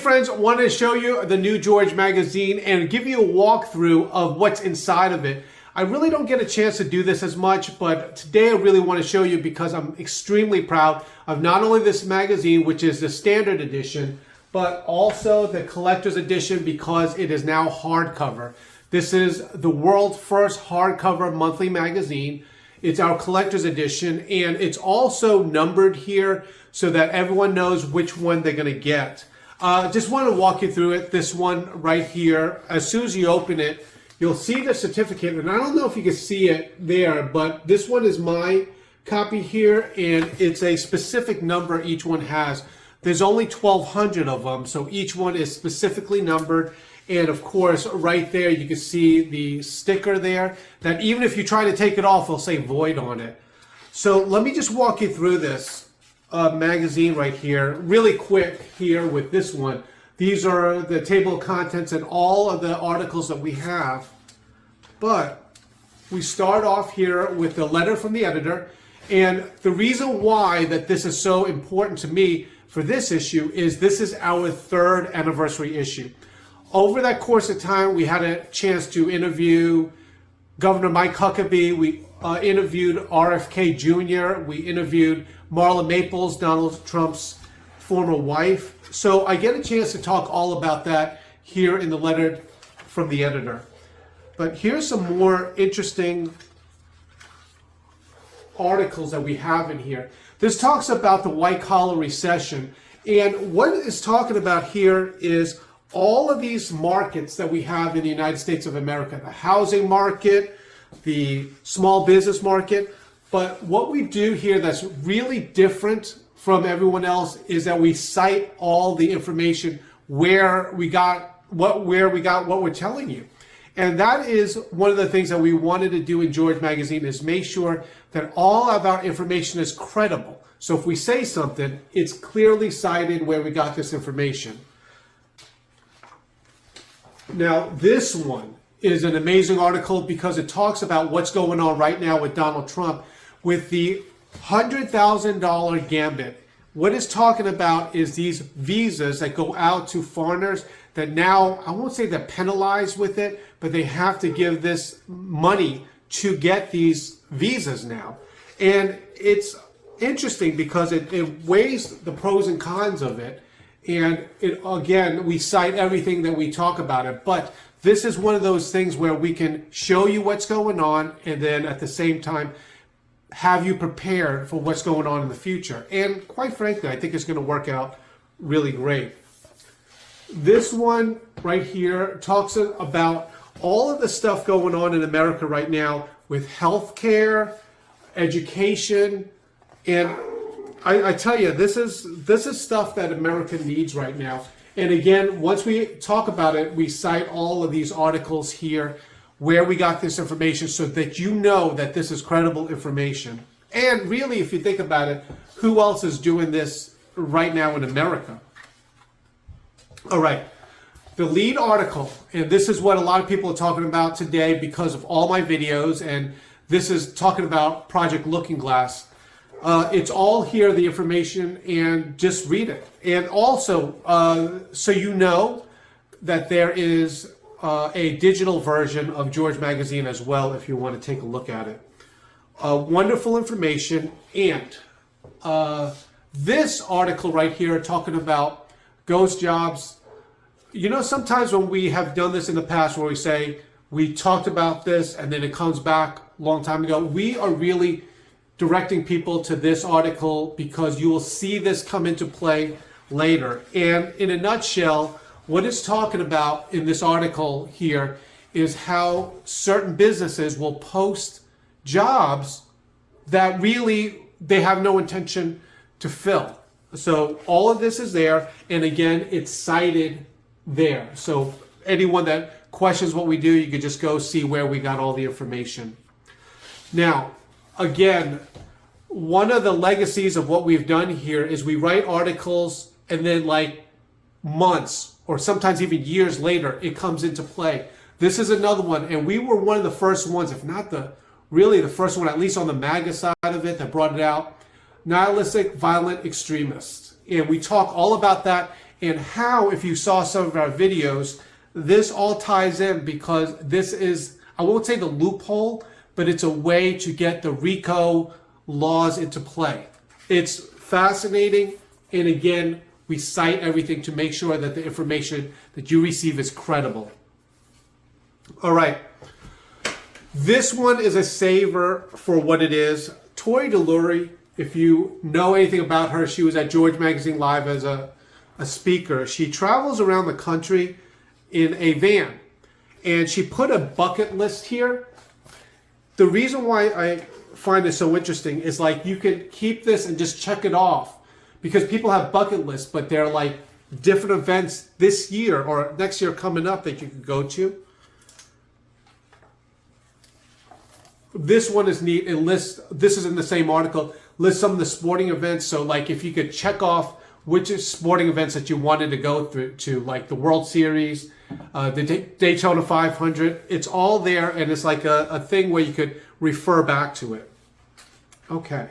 friends, I wanted to show you the new George magazine and give you a walkthrough of what's inside of it. I really don't get a chance to do this as much, but today I really want to show you because I'm extremely proud of not only this magazine, which is the standard edition, but also the collector's edition because it is now hardcover. This is the world's first hardcover monthly magazine. It's our collector's edition, and it's also numbered here so that everyone knows which one they're going to get. Just want to walk you through it. This one right here, as soon as you open it, you'll see the certificate, and I don't know if you can see it there, but this one is my copy here, and it's a specific number each one has. There's only 1,200 of them, so each one is specifically numbered. And of course, right there, you can see the sticker there that even if you try to take it off, it'll say void on it. So let me just walk you through this magazine right here, really quick here with this one. These are the table of contents and all of the articles that we have. But we start off here with the letter from the editor. And the reason why that this is so important to me for this issue is this is our 3rd anniversary issue. Over that course of time, we had a chance to interview Governor Mike Huckabee. We interviewed RFK Jr. We interviewed Marla Maples, Donald Trump's former wife. So I get a chance to talk all about that here in the letter from the editor. But here's some more interesting articles that we have in here. This talks about the white-collar recession. And what it's talking about here is all of these markets that we have in the United States of America, the housing market, the small business market. But what we do here that's really different from everyone else is that we cite all the information where we got what we're telling you. And that is one of the things that we wanted to do in George Magazine is make sure that all of our information is credible. So if we say something, it's clearly cited where we got this information. Now, this one is an amazing article because it talks about what's going on right now with Donald Trump with the $100,000 gambit. What it's talking about is these visas that go out to foreigners that now, I won't say they're penalized with it, but they have to give this money to get these visas now. And it's interesting because it weighs the pros and cons of it. And again, we cite everything that we talk about it, but this is one of those things where we can show you what's going on and then at the same time have you prepared for what's going on in the future. And quite frankly, I think it's going to work out really great. This one right here talks about all of the stuff going on in America right now with healthcare, education, and I tell you, this is stuff that America needs right now. And again, once we talk about it, we cite all of these articles here where we got this information so that you know that this is credible information. And really, if you think about it, who else is doing this right now in America? All right, the lead article, and this is what a lot of people are talking about today because of all my videos, and this is talking about Project Looking Glass. It's all here, the information, and just read it. And also, so you know that there is a digital version of George Magazine as well if you want to take a look at it. Wonderful information. And this article right here talking about ghost jobs. You know, sometimes when we have done this in the past where we say, we talked about this and then it comes back a long time ago, we are really directing people to this article because you will see this come into play later. And in a nutshell, what it's talking about in this article here is how certain businesses will post jobs that really they have no intention to fill. So all of this is there, and again, it's cited there. So anyone that questions what we do, you could just go see where we got all the information. Now, again, one of the legacies of what we've done here is we write articles and then like months or sometimes even years later, it comes into play. This is another one, and we were one of the first ones, if not really the first one, at least on the MAGA side of it, that brought it out. Nihilistic violent extremists. And we talk all about that and how, if you saw some of our videos, this all ties in because this is, I won't say the loophole, but it's a way to get the RICO laws into play. It's fascinating, and again, we cite everything to make sure that the information that you receive is credible. All right. This one is a saver for what it is. Tori DeLury, if you know anything about her, she was at George Magazine Live as a speaker. She travels around the country in a van, and she put a bucket list here. The reason why I find this so interesting is like you can keep this and just check it off, because people have bucket lists, but they're like different events this year or next year coming up that you can go to. This one is neat. It lists, this is in the same article, lists some of the sporting events. So like if you could check off which sporting events that you wanted to go through to, like the World Series, the Daytona 500, it's all there, and it's like a thing where you could refer back to it. Okay.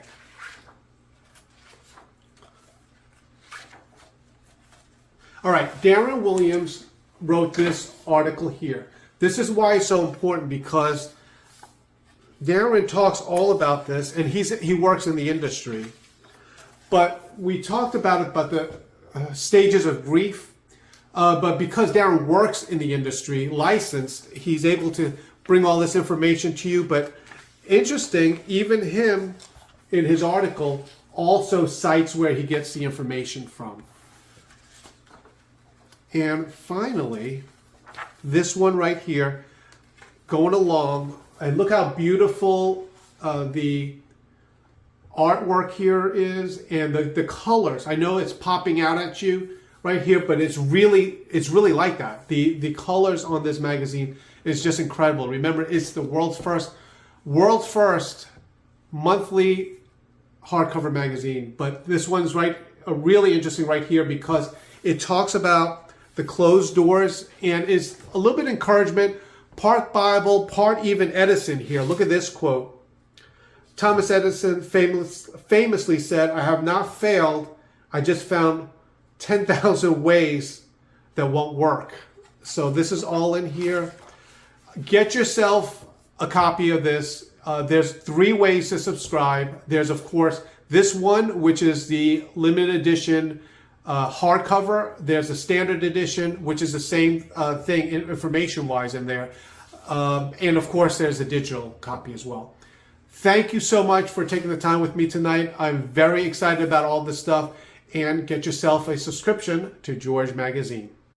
All right, Darren Williams wrote this article here. This is why it's so important, because Darren talks all about this, and he works in the industry. But we talked about the stages of grief. But because Darren works in the industry, licensed, he's able to bring all this information to you. But interesting, even him in his article also cites where he gets the information from. And finally, this one right here, going along, and look how beautiful the artwork here is, and the colors. I know it's popping out at you right here, but it's really like that. The colors on this magazine is just incredible. Remember, it's the world's first monthly hardcover magazine. But this one's really interesting right here, because it talks about the closed doors, and is a little bit of encouragement, part Bible, part even Edison here. Look at this quote. Thomas Edison famously said, "I have not failed. I just found 10,000 ways that won't work." So this is all in here. Get yourself a copy of this. There's 3 ways to subscribe. There's, of course, this one, which is the limited edition hardcover. There's a standard edition, which is the same thing information-wise in there. And, of course, there's a digital copy as well. Thank you so much for taking the time with me tonight. I'm very excited about all this stuff. And get yourself a subscription to George Magazine.